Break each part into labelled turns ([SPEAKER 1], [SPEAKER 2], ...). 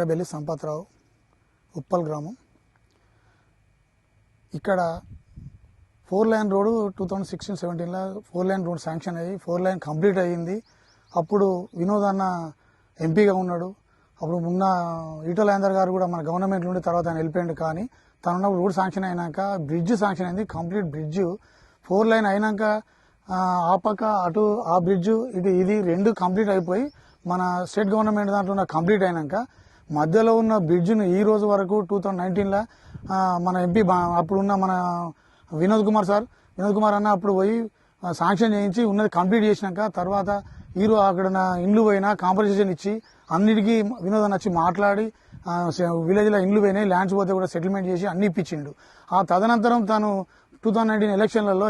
[SPEAKER 1] ఎర్రబెల్లి సంపత్రావు, ఉప్పల్ గ్రామం. ఇక్కడ 4 line road 2016-17లో 4 లైన్ రోడ్ శాంక్షన్ అయ్యి 4 లైన్ కంప్లీట్ అయ్యింది. అప్పుడు వినోద్ అన్న ఎంపీగా ఉన్నాడు. అప్పుడు మొన్న ఈటల రాజేందర్ గారు కూడా మన గవర్నమెంట్ నుండి తర్వాత ఆయన వెళ్ళిపోయిండు. కానీ తను ఉన్నప్పుడు రోడ్ శాంక్షన్ అయినాక బ్రిడ్జ్ శాంక్షన్ అయింది. కంప్లీట్ బ్రిడ్జ్ 4 లైన్ అయినాక ఆ పక్క అటు ఆ బ్రిడ్జ్ ఇది రెండు కంప్లీట్ అయిపోయి మన స్టేట్ గవర్నమెంట్ దాంట్లో ఉన్న కంప్లీట్ అయినాక మధ్యలో ఉన్న బ్రిడ్జ్ను ఈ రోజు వరకు 2019లో మన ఎంపీ అప్పుడున్న మన వినోద్ కుమార్ అన్న అప్పుడు పోయి శాంక్షన్ చేయించి ఉన్నది కంప్లీట్ చేసినాక తర్వాత అక్కడ ఇండ్లు పోయినా కాంపన్సేషన్ ఇచ్చి అన్నిటికీ వినోద్ అన్న వచ్చి మాట్లాడి విలేజ్లో ఇండ్లు పోయినాయి, ల్యాండ్స్ పోతే కూడా సెటిల్మెంట్ చేసి అన్ని ఇప్పించిండు. ఆ తదనంతరం తను 2019 ఎలక్షన్లలో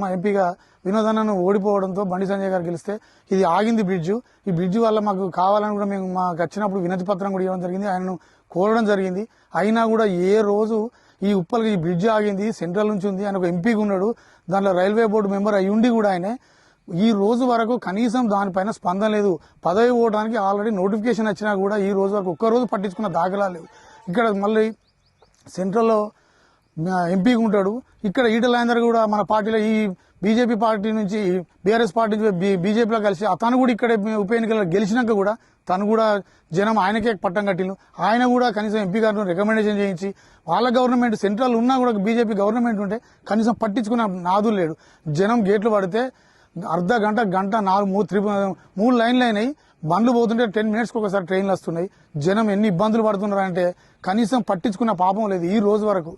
[SPEAKER 1] మా ఎంపీగా వినోద్ అన్నను ఓడిపోవడంతో బండి సంజయ్ గారు గెలిస్తే ఇది ఆగింది బ్రిడ్జ్. ఈ బ్రిడ్జ్ వల్ల మాకు కావాలని కూడా మేము మాకు వచ్చినప్పుడు వినతి పత్రం కూడా ఇవ్వడం జరిగింది, ఆయనను కోరడం జరిగింది. అయినా కూడా ఏ రోజు ఈ ఉప్పల్కి ఈ బ్రిడ్జ్ ఆగింది, సెంట్రల్ నుంచి ఉంది, ఆయన ఒక ఎంపీగా ఉన్నాడు, దాంట్లో రైల్వే బోర్డు మెంబర్ అయ్యుండి కూడా ఆయనే ఈ రోజు వరకు కనీసం దానిపైన స్పందన లేదు. పదవి పోవడానికి ఆల్రెడీ నోటిఫికేషన్ వచ్చినా కూడా ఈ రోజు వరకు ఒక్కరోజు పట్టించుకున్న దాఖలా లేవు. ఇక్కడ మళ్ళీ సెంట్రల్లో ఎంపీగా ఉంటాడు, ఇక్కడ ఈటల రాజేందర్ కూడా మన పార్టీలో ఈ బీజేపీ పార్టీ నుంచి బీఆర్ఎస్ పార్టీ నుంచి బీజేపీలో కలిసి తను కూడా ఇక్కడ ఉప ఎన్నికల్లో గెలిచినాక కూడా తను కూడా జనం ఆయనకే పట్టం కట్టిను. ఆయన కూడా కనీసం ఎంపీ గారిని రికమెండేషన్ చేయించి వాళ్ళ గవర్నమెంట్ సెంట్రల్ ఉన్నా కూడా బీజేపీ గవర్నమెంట్ ఉంటే కనీసం పట్టించుకున్న నాదులు లేడు. జనం గేట్లు పడితే అర్ధ గంట 3 లైన్లు అయినాయి, బండ్లు పోతుంటే 10 మినిట్స్కి ఒకసారి ట్రైన్లు వస్తున్నాయి. జనం ఎన్ని ఇబ్బందులు పడుతున్నారంటే కనీసం పట్టించుకున్న పాపం లేదు ఈ రోజు వరకు.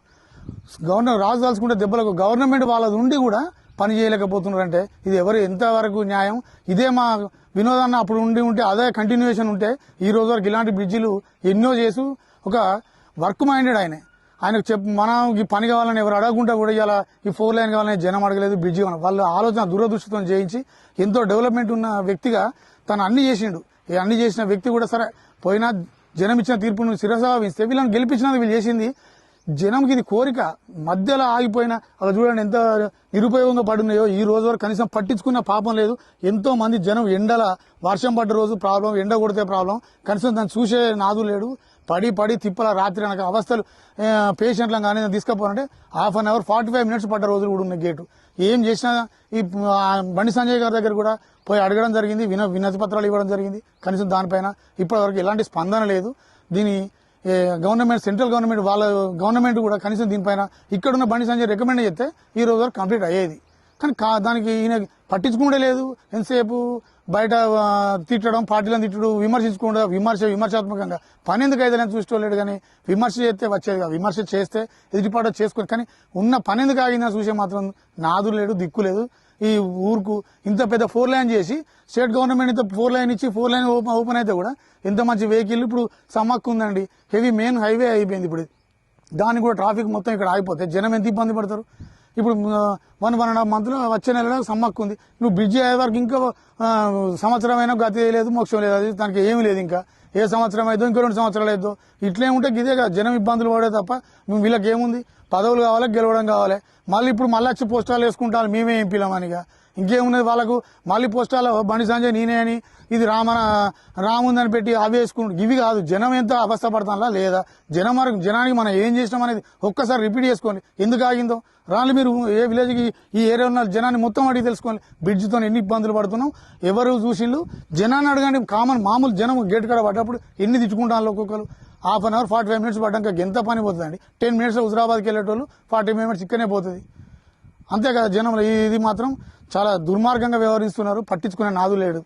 [SPEAKER 1] గవర్నర్ రాజు దాల్చుకుంటే దెబ్బలకు గవర్నమెంట్ వాళ్ళది ఉండి కూడా పని చేయలేకపోతున్నారంటే ఇది ఎంతవరకు న్యాయం? ఇదే మా వినోదాన్ని అప్పుడు ఉంటే అదే కంటిన్యూషన్ ఉంటే ఈ రోజు వరకు ఇలాంటి బ్రిడ్జిలు ఎన్నో చేసి ఒక వర్క్ మైండెడ్ ఆయనకు మనకి పని కావాలని ఎవరు అడగకుండా కూడా ఇలా ఈ 4 లైన్ కావాలని జనం అడగలేదు, బ్రిడ్జి కావాలి. వాళ్ళ ఆలోచన దురదృష్టితో చేయించి ఎంతో డెవలప్మెంట్ ఉన్న వ్యక్తిగా తను అన్ని చేసిండు. అన్ని చేసిన వ్యక్తి కూడా సరే పోయినా జనం ఇచ్చిన తీర్పును శిరసావిస్తే వీళ్ళని గెలిపించినందుకు వీళ్ళు చేసింది జనంకి ఇది కోరిక. మధ్యలో ఆగిపోయిన అలా చూడండి ఎంత నిరుపయోగంగా పడున్నాయో. ఈ రోజు వరకు కనీసం పట్టించుకున్న పాపం లేదు. ఎంతో మంది జనం ఎండల వర్షం పడ్డ రోజు ప్రాబ్లం, ఎండ కొడితే ప్రాబ్లం, కనీసం దాన్ని చూసే నాదు లేడు. పడి తిప్పల రాత్రి అనక అవస్థలు పేషెంట్లను కానీ తీసుకుపోవాలంటే 1/2 అవర్ 45 మినిట్స్ పడ్డ రోజులు కూడా ఉన్నాయి. గేటు ఏం చేసినా ఈ బండి సంజయ్ గారి దగ్గర కూడా పోయి అడగడం జరిగింది, వినతి పత్రాలు ఇవ్వడం జరిగింది. కనీసం దానిపైన ఇప్పటివరకు ఎలాంటి స్పందన లేదు. దీని గవర్నమెంట్ సెంట్రల్ గవర్నమెంట్ వాళ్ళ గవర్నమెంట్ కూడా కనీసం దీనిపైన ఇక్కడున్న బండి సంజయ్ రికమెండ్ చేస్తే ఈ రోజు వరకు కంప్లీట్ అయ్యేది. కానీ దానికి ఈయన పట్టించుకుంటే లేదు. ఎంతసేపు బయట తిట్టడం, పార్టీలను తిట్టడం, విమర్శించకుండా విమర్శాత్మకంగా పని ఎందుకు అయితే చూసుకోలేడు. కానీ విమర్శ చేస్తే వచ్చేది కాదు. విమర్శ చేస్తే ఎదుటిపాట చేసుకుని కానీ ఉన్న పని ఎందుకు ఆగిందని చూసే మాత్రం నాదు లేడు, దిక్కు లేదు. ఈ ఊరుకు ఇంత పెద్ద 4 లైన్ చేసి స్టేట్ గవర్నమెంట్ ఇంత 4 లైన్ ఇచ్చి 4 లైన్ ఓపెన్ అయితే కూడా ఎంత మంచి వెహికల్ ఇప్పుడు సమ్మక్కు ఉందండి. హెవీ మెయిన్ హైవే అయిపోయింది. ఇప్పుడు దానికి కూడా ట్రాఫిక్ మొత్తం ఇక్కడ ఆగిపోతే జనం ఎంత ఇబ్బంది పడతారు. ఇప్పుడు 1.5 మంత్లో వచ్చే నెలలో సమ్మక్కు ఉంది. నువ్వు బ్రిడ్జి అయ్యే వరకు ఇంకా సంవత్సరం అయినా గతి లేదు, మోక్షం లేదు. అది దానికి ఏమీ లేదు. ఇంకా ఏ సంవత్సరం అయిద్దో ఇంకో 2 సంవత్సరాలు అయిద్దో ఇట్లే ఉంటే ఇదే కదా జనం ఇబ్బందులు పడే తప్ప వీళ్ళకి ఏముంది? పదవులు కావాలి, గెలవడం కావాలి. మళ్ళీ ఇప్పుడు మళ్ళీ వచ్చి పోస్టాలు వేసుకుంటారు మేమే ఎంపీలమనిగా. ఇంకేమున్నది వాళ్ళకు? మళ్ళీ పోస్టాలు బండి సంజయ్ నేనే అని ఇది రాముందని పెట్టి అవి వేసుకుంటారు. ఇవి కాదు. జనం ఎంత అవస్థ పడతానా లేదా? జనానికి మనం ఏం చేసినాం అనేది ఒక్కసారి రిపీట్ చేసుకోండి. ఎందుకు ఆగిందో రాళ్ళు మీరు ఏ విలేజ్కి ఈ ఏరియా ఉన్న జనాన్ని మొత్తం అడిగి తెలుసుకోండి. బ్రిడ్జ్తో ఎన్ని ఇబ్బందులు పడుతున్నాం ఎవరు చూసిండ్రు? జనాన్ని అడగండి. మామూలు జనం గేట్ కాడ పడ్డప్పుడు ఎన్ని తిట్టుకుంటాను ఒక్కొక్కరు. 1/2 అవర్ 45 మినిట్స్ పడ్డాక ఎంత పని పోతుందండి? 10 మినిట్స్ హుజరాబాద్కి వెళ్ళేటోళ్ళు 40 మినిట్స్ ఇక్కడనే పోతుంది. అంతే కదా జనంలో ఇది మాత్రం చాలా దుర్మార్గంగా వ్యవహరిస్తున్నారు. పట్టించుకునే నాదు లేడు.